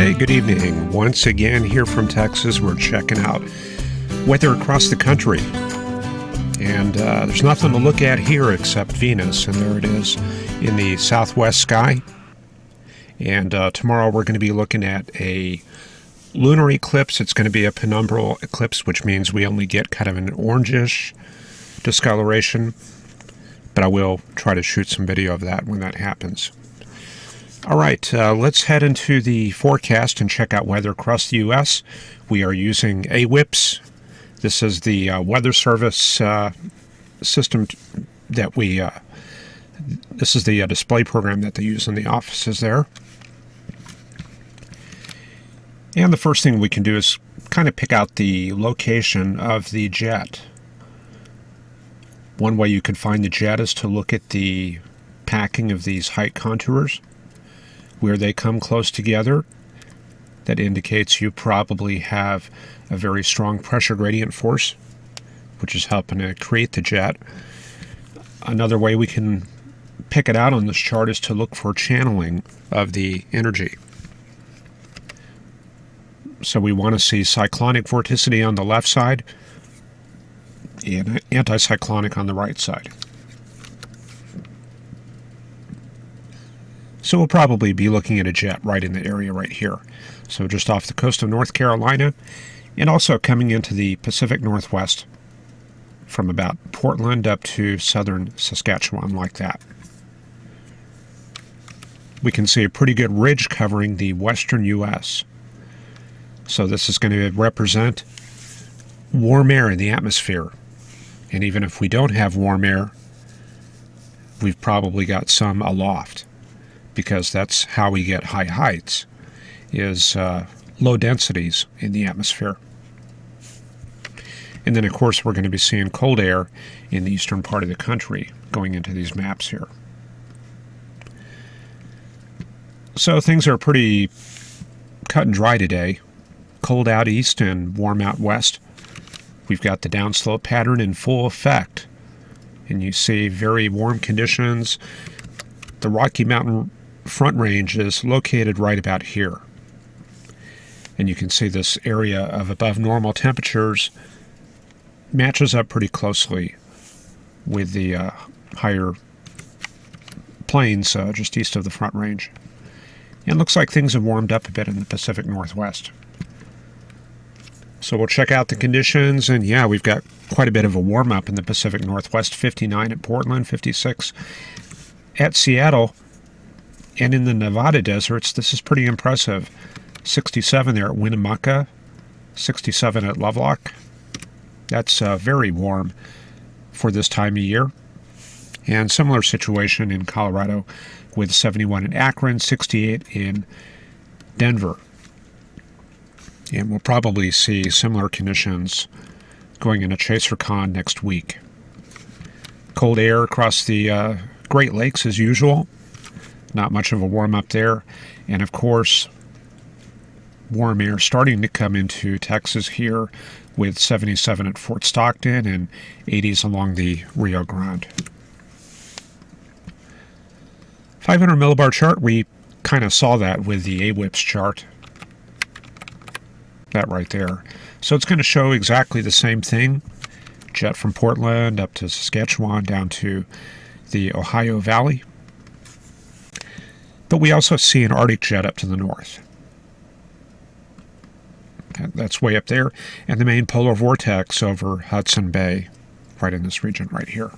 Hey, good evening. Once again here from Texas, we're checking out weather across the country. And there's nothing to look at here except Venus, and there it is in the southwest sky. And tomorrow we're going to be looking at a lunar eclipse. It's going to be a penumbral eclipse, which means we only get kind of an orangish discoloration. But I will try to shoot some video of that when that happens. All right, let's head into the forecast and check out weather across the U.S. We are using AWIPS. This is the weather service system that this is the display program that they use in the offices there. And the first thing we can do is kind of pick out the location of the jet. One way you could find the jet is to look at the packing of these height contours. Where they come close together, that indicates you probably have a very strong pressure gradient force, which is helping to create the jet. Another way we can pick it out on this chart is to look for channeling of the energy. So we want to see cyclonic vorticity on the left side and anticyclonic on the right side. So we'll probably be looking at a jet right in the area right here. So just off the coast of North Carolina, and also coming into the Pacific Northwest from about Portland up to southern Saskatchewan, like that. We can see a pretty good ridge covering the western U.S. So this is going to represent warm air in the atmosphere. And even if we don't have warm air, we've probably got some aloft, because that's how we get high heights, is low densities in the atmosphere. And then, of course, we're going to be seeing cold air in the eastern part of the country going into these maps here. So things are pretty cut and dry today. Cold out east and warm out west. We've got the downslope pattern in full effect. And you see very warm conditions. The Rocky Mountain Front Range is located right about here. And you can see this area of above normal temperatures matches up pretty closely with the higher plains just east of the Front Range. And looks like things have warmed up a bit in the Pacific Northwest. So we'll check out the conditions, and yeah, we've got quite a bit of a warm-up in the Pacific Northwest. 59 at Portland, 56 at Seattle. And in the Nevada deserts, this is pretty impressive. 67 there at Winnemucca, 67 at Lovelock. That's very warm for this time of year. And similar situation in Colorado with 71 in Akron, 68 in Denver. And we'll probably see similar conditions going into ChaserCon next week. Cold air across the Great Lakes as usual. Not much of a warm-up there. And, of course, warm air starting to come into Texas here with 77 at Fort Stockton and 80s along the Rio Grande. 500 millibar chart, we kind of saw that with the AWIPS chart. That right there. So it's going to show exactly the same thing. Jet from Portland up to Saskatchewan down to the Ohio Valley. But we also see an Arctic jet up to the north. That's way up there. And the main polar vortex over Hudson Bay, right in this region right here.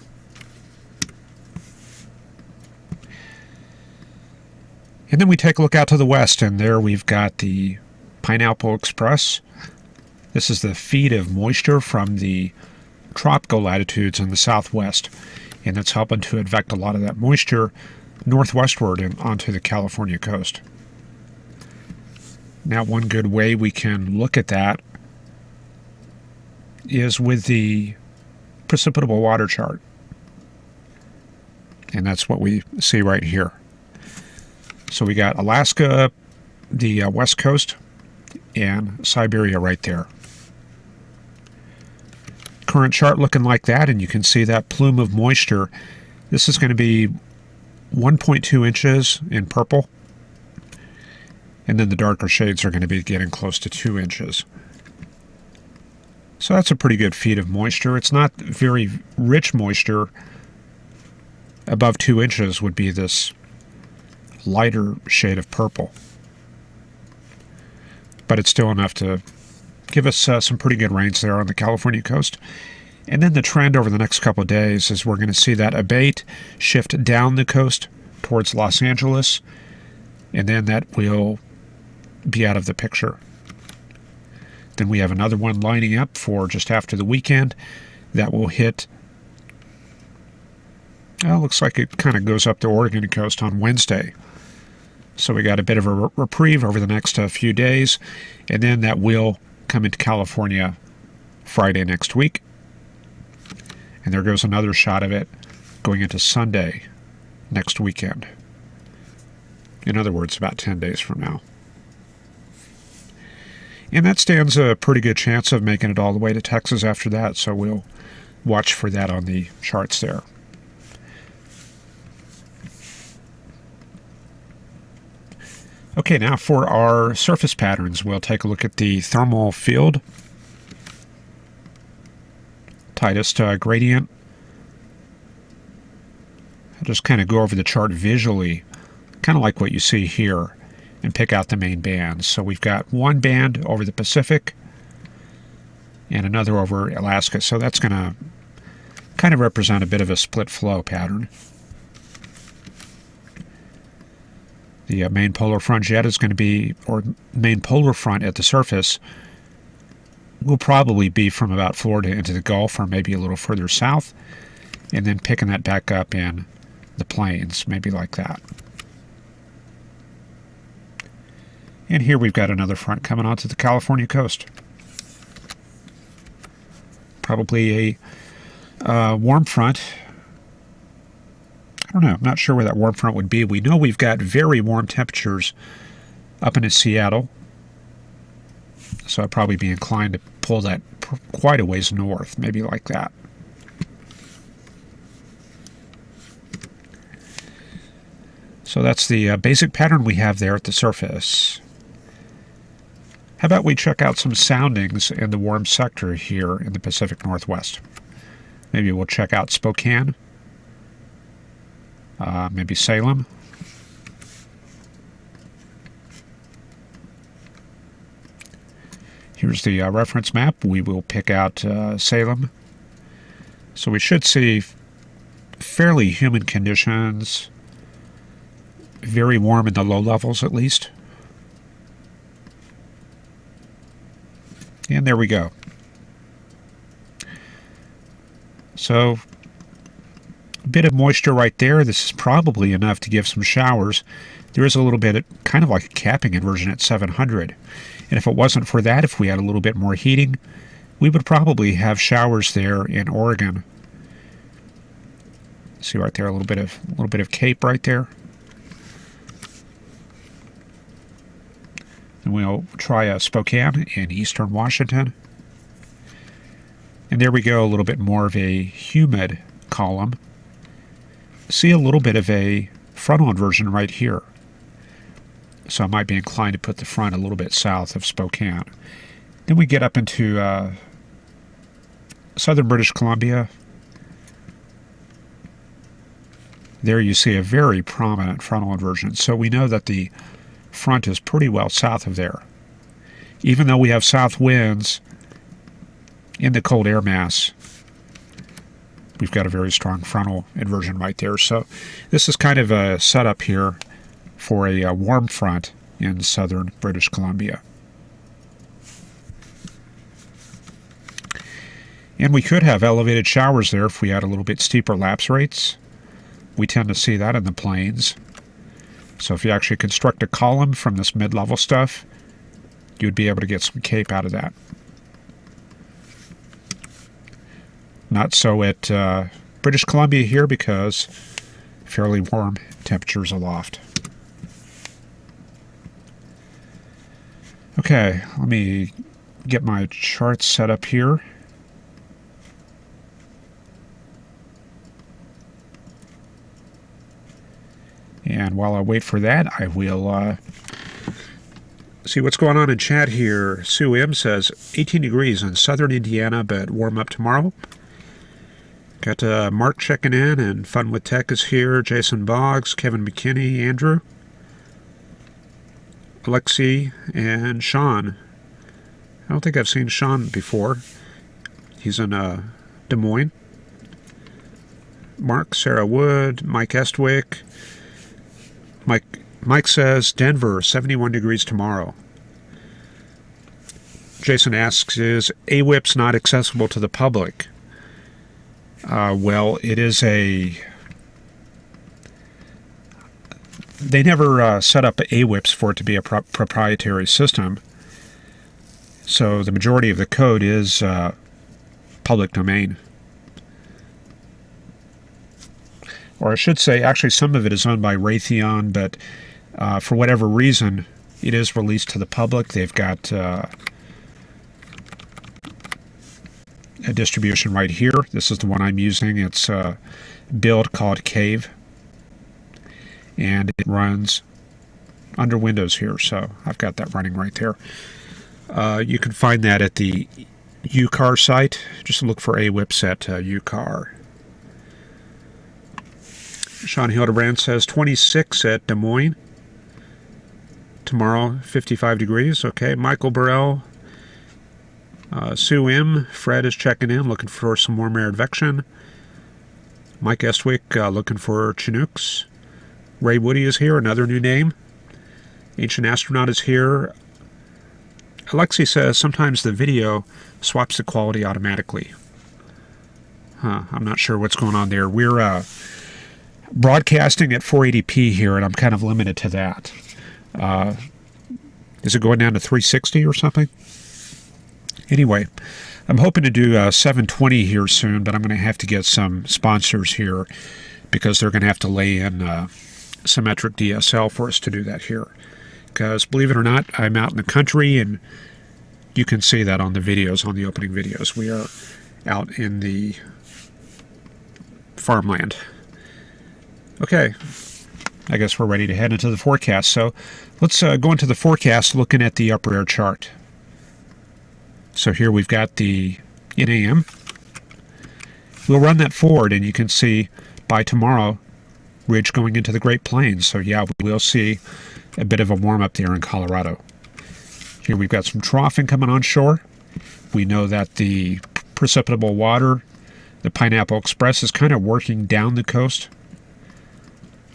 And then we take a look out to the west, and there we've got the Pineapple Express. This is the feed of moisture from the tropical latitudes in the southwest, and it's helping to advect a lot of that moisture northwestward and onto the California coast. Now, one good way we can look at that is with the precipitable water chart. And that's what we see right here. So we got Alaska, the west coast, and Siberia right there. Current chart looking like that, and you can see that plume of moisture. This is going to be 1.2 inches in purple. And then the darker shades are going to be getting close to 2 inches. So that's a pretty good feed of moisture. It's not very rich moisture. Above 2 inches would be this lighter shade of purple. But it's still enough to give us some pretty good rains there on the California coast. And then the trend over the next couple of days is we're going to see that abate, shift down the coast towards Los Angeles, and then that will be out of the picture. Then we have another one lining up for just after the weekend that will hit. Well, looks like it kind of goes up the Oregon coast on Wednesday. So we got a bit of a reprieve over the next few days, and then that will come into California Friday next week. And there goes another shot of it going into Sunday next weekend. In other words, about 10 days from now. And that stands a pretty good chance of making it all the way to Texas after that, so we'll watch for that on the charts there. Okay, now for our surface patterns, we'll take a look at the thermal field, tightest gradient. I'll just kind of go over the chart visually, kind of like what you see here, and pick out the main bands. So we've got one band over the Pacific and another over Alaska. So that's going to kind of represent a bit of a split flow pattern. The main polar front jet is going to be, or main polar front at the surface, will probably be from about Florida into the Gulf or maybe a little further south, and then picking that back up in the plains, maybe like that. And here we've got another front coming onto the California coast. Probably a warm front. I don't know. I'm not sure where that warm front would be. We know we've got very warm temperatures up in Seattle. So I'd probably be inclined to pull that quite a ways north, maybe like that. So that's the basic pattern we have there at the surface. How about we check out some soundings in the warm sector here in the Pacific Northwest? Maybe we'll check out Spokane. Maybe Salem. Here's the reference map. We will pick out Salem. So we should see fairly humid conditions, very warm in the low levels at least. And there we go. So a bit of moisture right there. This is probably enough to give some showers. There is a little bit, kind of like a capping inversion at 700. And if it wasn't for that, if we had a little bit more heating, we would probably have showers there in Oregon. See right there, a little bit of cape right there. And we'll try Spokane in eastern Washington. And there we go, a little bit more of a humid column. See a little bit of a frontal inversion right here. So I might be inclined to put the front a little bit south of Spokane. Then we get up into southern British Columbia. There you see a very prominent frontal inversion. So we know that the front is pretty well south of there. Even though we have south winds in the cold air mass, we've got a very strong frontal inversion right there. So this is kind of a setup here for a warm front in southern British Columbia. And we could have elevated showers there if we had a little bit steeper lapse rates. We tend to see that in the plains. So if you actually construct a column from this mid-level stuff, you'd be able to get some cape out of that. Not so at British Columbia here because fairly warm temperatures aloft. Okay, let me get my charts set up here. And while I wait for that, I will See what's going on in chat here. Sue M says 18 degrees in southern Indiana, but warm up tomorrow. Got Mark checking in, and Fun with Tech is here. Jason Boggs, Kevin McKinney, Andrew, Alexi, and Sean. I don't think I've seen Sean before. He's in Des Moines. Mark, Sarah Wood, Mike Estwick. Mike says Denver, 71 degrees tomorrow. Jason asks, is AWIPS not accessible to the public? Well, it is a... They never set up AWIPS for it to be a proprietary system. So the majority of the code is public domain. Or I should say, actually some of it is owned by Raytheon, but for whatever reason, it is released to the public. They've got a distribution right here. This is the one I'm using. It's a build called Cave, and it runs under Windows here, so I've got that running right there. You can find that at the UCAR site. Just look for AWIPS at UCAR. Sean Hildebrand says 26 at Des Moines. Tomorrow, 55 degrees. Okay, Michael Burrell. Sue M. Fred is checking in, looking for some warm air advection. Mike Estwick looking for Chinooks. Ray Woody is here, another new name. Ancient Astronaut is here. Alexi says sometimes the video swaps the quality automatically. I'm not sure what's going on there. We're broadcasting at 480p here, and I'm kind of limited to that. Is it going down to 360 or something? Anyway, I'm hoping to do 720 here soon, but I'm going to have to get some sponsors here because they're going to have to lay in symmetric DSL for us to do that here. Because, believe it or not, I'm out in the country, and you can see that on the videos, on the opening videos. We are out in the farmland. Okay, I guess we're ready to head into the forecast. So let's go into the forecast looking at the upper air chart. So here we've got the NAM. We'll run that forward, and you can see by tomorrow, ridge going into the Great Plains. So yeah, we'll see a bit of a warm-up there in Colorado. Here we've got some troughing coming on shore. We know that the precipitable water, the Pineapple Express, is kind of working down the coast.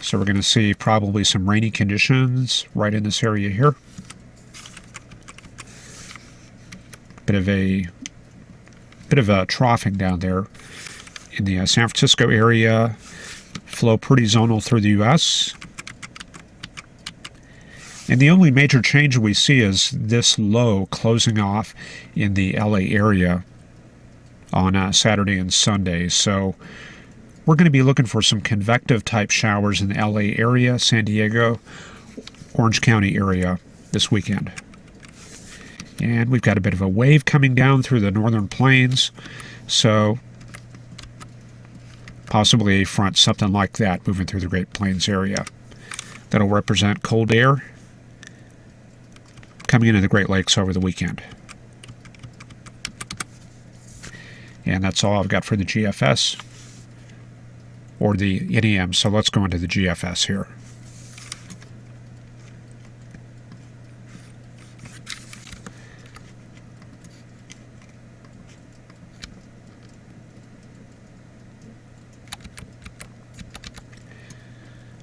So we're going to see probably some rainy conditions right in this area here. Bit of a troughing down there in the San Francisco area. Flow pretty zonal through the U.S. And the only major change we see is this low closing off in the L.A. area on Saturday and Sunday. So we're going to be looking for some convective type showers in the LA area, San Diego, Orange County area this weekend. And we've got a bit of a wave coming down through the northern plains, so possibly a front, something like that, moving through the Great Plains area. That'll represent cold air coming into the Great Lakes over the weekend. And that's all I've got for the GFS. Or the NEM, so let's go into the GFS here.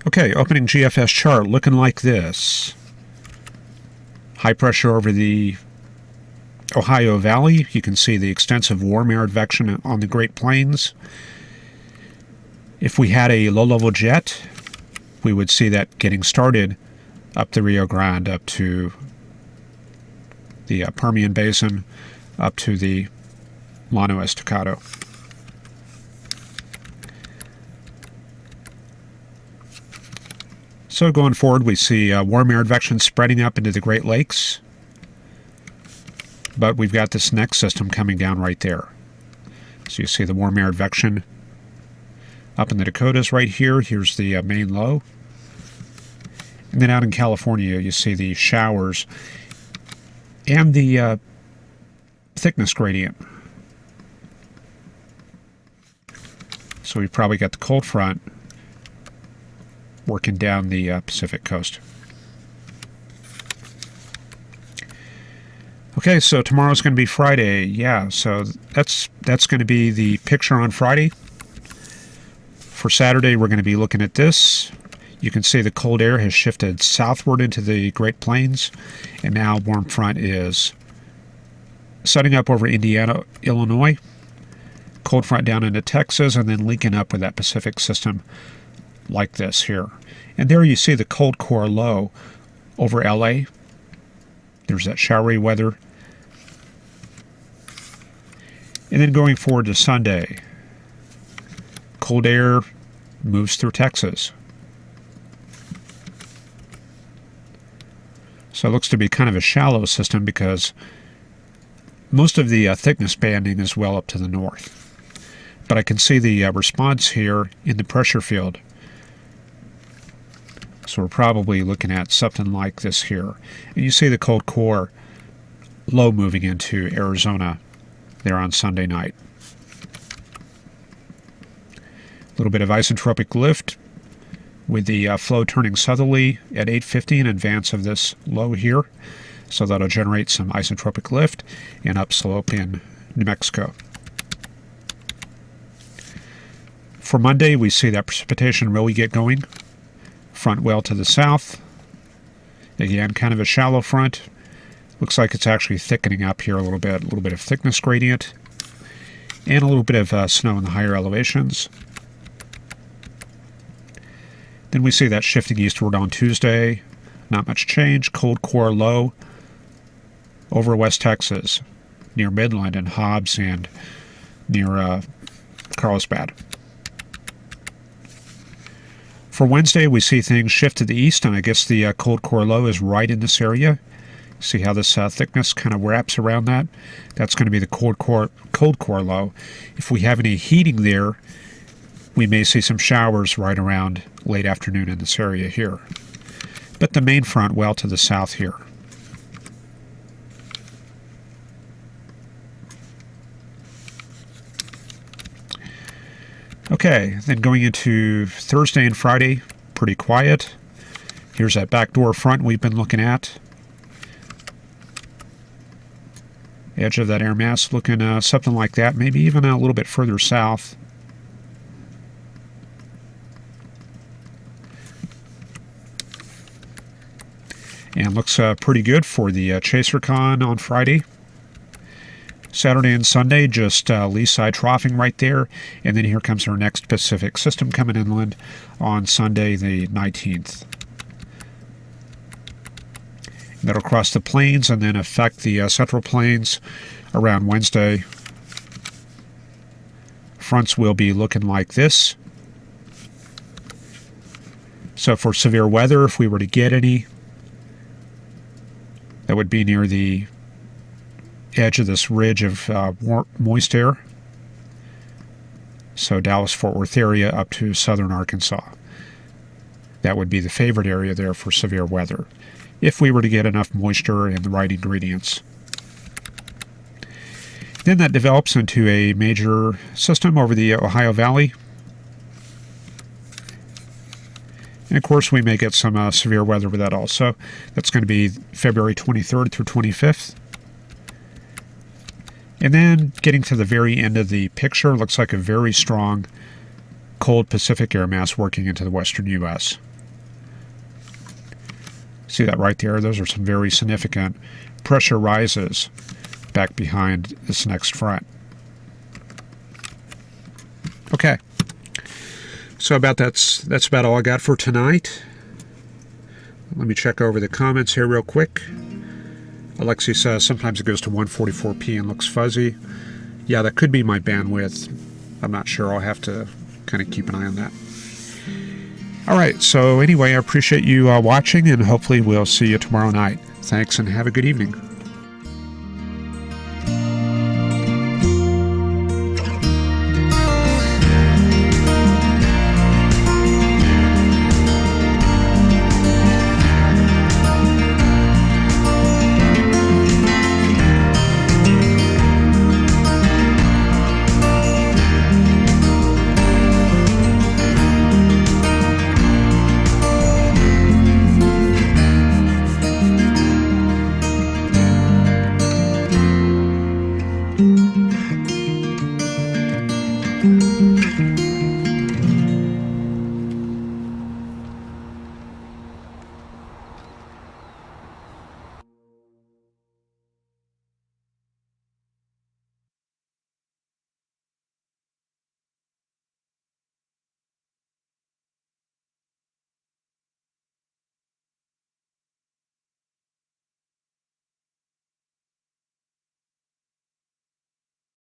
Okay, opening GFS chart looking like this. High pressure over the Ohio Valley. You can see the extensive warm air advection on the Great Plains. If we had a low-level jet, we would see that getting started up the Rio Grande, up to the Permian Basin, up to the Llano Estacado. So going forward, we see warm air advection spreading up into the Great Lakes, but we've got this next system coming down right there. So you see the warm air advection up in the Dakotas right here. Here's the main low. And then out in California, you see the showers and the thickness gradient. So we've probably got the cold front working down the Pacific coast. Okay, so tomorrow's going to be Friday. Yeah, so that's going to be the picture on Friday. For Saturday, we're going to be looking at this. You can see the cold air has shifted southward into the Great Plains, and now warm front is setting up over Indiana, Illinois, cold front down into Texas, and then linking up with that Pacific system like this here. And there you see the cold core low over LA. There's that showery weather. And then going forward to Sunday, cold air moves through Texas. So it looks to be kind of a shallow system because most of the thickness banding is well up to the north. But I can see the response here in the pressure field. So we're probably looking at something like this here. And you see the cold core low moving into Arizona there on Sunday night. A little bit of isentropic lift with the flow turning southerly at 850 in advance of this low here. So that'll generate some isentropic lift and upslope in New Mexico. For Monday, we see that precipitation really get going. Front well to the south. Again, kind of a shallow front. Looks like it's actually thickening up here a little bit of thickness gradient, and a little bit of snow in the higher elevations. Then we see that shifting eastward on Tuesday. Not much change. Cold core low over West Texas, near Midland and Hobbs and near Carlsbad. For Wednesday, we see things shift to the east, and I guess the cold core low is right in this area. See how this thickness kind of wraps around that? That's going to be the cold core low. If we have any heating there, we may see some showers right around late afternoon in this area here. But the main front well to the south here. Okay, then going into Thursday and Friday, pretty quiet. Here's that backdoor front we've been looking at. Edge of that air mass looking something like that, maybe even a little bit further south. And looks pretty good for the Chaser Con on Friday. Saturday and Sunday, just lee side troughing right there. And then here comes our next Pacific system coming inland on Sunday the 19th. That'll cross the plains and then affect the central plains around Wednesday. Fronts will be looking like this. So for severe weather, if we were to get any, that would be near the edge of this ridge of moist air. So Dallas-Fort Worth area up to southern Arkansas. That would be the favorite area there for severe weather, if we were to get enough moisture and the right ingredients. Then that develops into a major system over the Ohio Valley. And of course we may get some severe weather with that also. That's going to be February 23rd through 25th. And then getting to the very end of the picture, looks like a very strong cold Pacific air mass working into the western U.S. See that right there? Those are some very significant pressure rises back behind this next front. Okay. So that's about all I got for tonight. Let me check over the comments here real quick. Alexi says sometimes it goes to 144p and looks fuzzy. Yeah, that could be my bandwidth. I'm not sure. I'll have to kind of keep an eye on that. All right, so anyway, I appreciate you watching, and hopefully we'll see you tomorrow night. Thanks, and have a good evening.